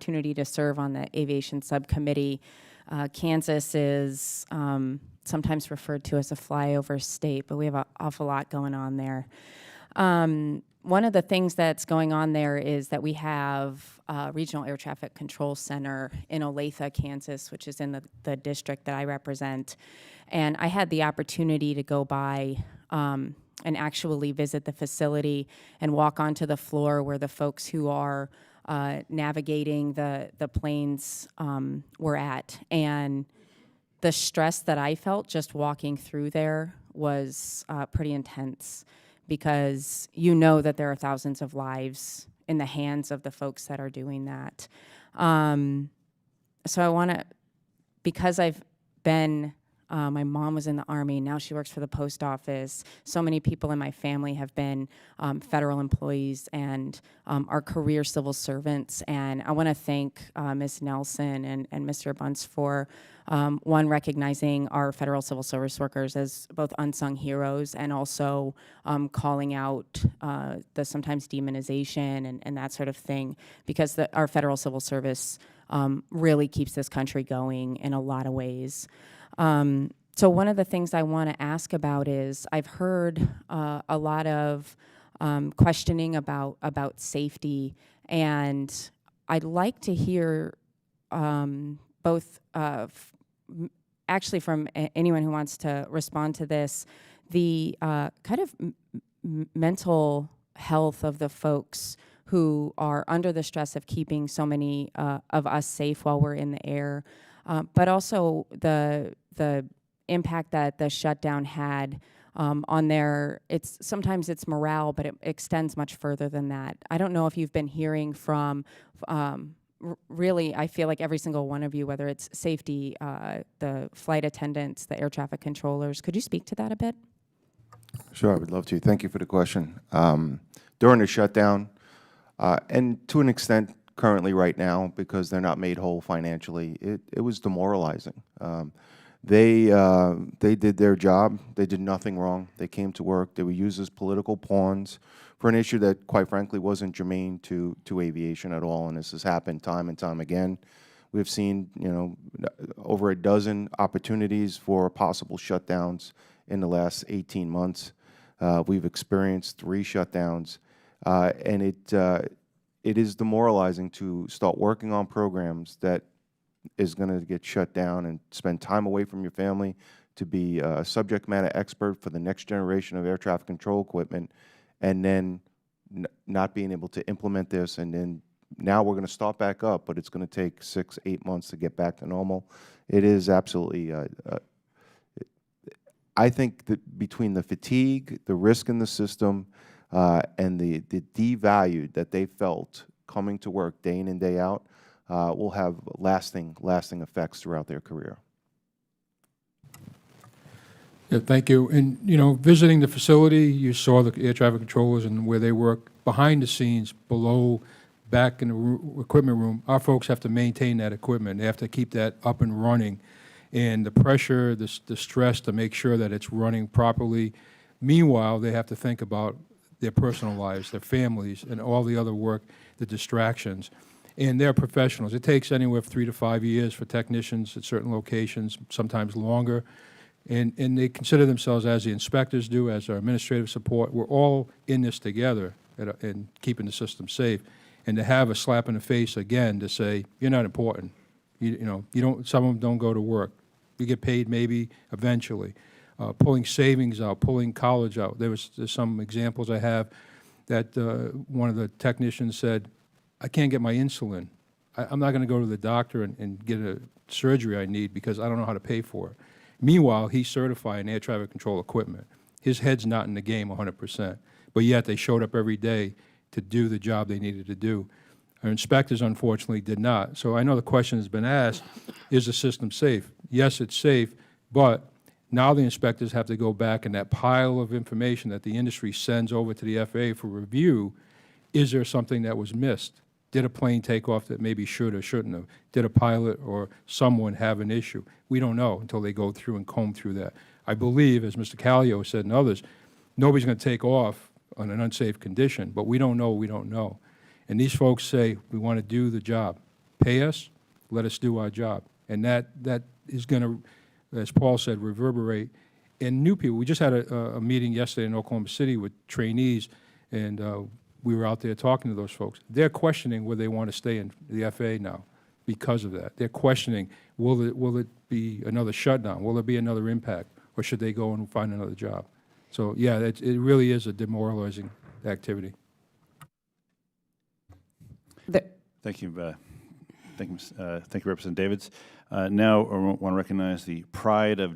opportunity to serve on the aviation subcommittee. Kansas is sometimes referred to as a flyover state, but we have an awful lot going on there. One of the things that's going on there is that we have a regional air traffic control center in Olathe, Kansas, which is in the district that I represent. And I had the opportunity to go by and actually visit the facility and walk onto the floor where the folks who are navigating the planes were at. And the stress that I felt just walking through there was pretty intense, because you know that there are thousands of lives in the hands of the folks that are doing that. So I want to, because I've been, my mom was in the Army, now she works for the post office. So many people in my family have been federal employees and are career civil servants. And I want to thank Ms. Nelson and Mr. Bunce for one, recognizing our federal civil service workers as both unsung heroes, and also calling out the sometimes demonization and that sort of thing, because our federal civil service really keeps this country going in a lot of ways. So one of the things I want to ask about is, I've heard a lot of questioning about safety, and I'd like to hear both actually from anyone who wants to respond to this, the kind of mental health of the folks who are under the stress of keeping so many of us safe while we're in the air, but also the impact that the shutdown had on sometimes it's morale, but it extends much further than that. I don't know if you've been hearing from really, I feel like every single one of you, whether it's safety, the flight attendants, the air traffic controllers. Could you speak to that a bit? Sure, I would love to. Thank you for the question. During the shutdown, and to an extent currently right now, because they're not made whole financially, it was demoralizing. They did their job. They did nothing wrong. They came to work. They were used as political pawns for an issue that, quite frankly, wasn't germane to aviation at all. And this has happened time and time again. We've seen, over a dozen opportunities for possible shutdowns in the last 18 months. We've experienced 3 shutdowns, and it is demoralizing to start working on programs that is going to get shut down and spend time away from your family to be a subject matter expert for the next generation of air traffic control equipment, and then not being able to implement this, and then now we're going to start back up, but it's going to take 6, 8 months to get back to normal. It is absolutely, I think that between the fatigue, the risk in the system, and the devalued that they felt coming to work day in and day out, will have lasting effects throughout their career. Yeah, thank you. And, visiting the facility, you saw the air traffic controllers and where they work behind the scenes, below, back in the equipment room. Our folks have to maintain that equipment. They have to keep that up and running. And the pressure, the stress to make sure that it's running properly. Meanwhile, they have to think about their personal lives, their families, and all the other work, the distractions. And they're professionals. It takes anywhere from 3 to 5 years for technicians at certain locations, sometimes longer. And they consider themselves, as the inspectors do, as our administrative support. We're all in this together and keeping the system safe. And to have a slap in the face again to say, you're not important. You don't. Some of them don't go to work. You get paid maybe eventually. Pulling savings out, pulling college out. There's some examples I have that one of the technicians said, I can't get my insulin. I'm not going to go to the doctor and get a surgery I need because I don't know how to pay for it. Meanwhile, he's certified in air traffic control equipment. His head's not in the game 100%, but yet they showed up every day to do the job they needed to do. Our inspectors, unfortunately, did not. So I know the question has been asked, is the system safe? Yes, it's safe, but now the inspectors have to go back, and that pile of information that the industry sends over to the FAA for review, is there something that was missed? Did a plane take off that maybe should or shouldn't have? Did a pilot or someone have an issue? We don't know until they go through and comb through that. I believe, as Mr. Callio said and others, nobody's going to take off on an unsafe condition, but we don't know what we don't know. And these folks say, we want to do the job, pay us, let us do our job. And that is going to, as Paul said, reverberate in new people. We just had a meeting yesterday in Oklahoma City with trainees, and we were out there talking to those folks. They're questioning whether they want to stay in the FAA now because of that. They're questioning, will it be another shutdown? Will there be another impact? Or should they go and find another job? So, yeah, it really is a demoralizing activity. Thank you. Thank you, Representative Davids. Now I want to recognize the pride of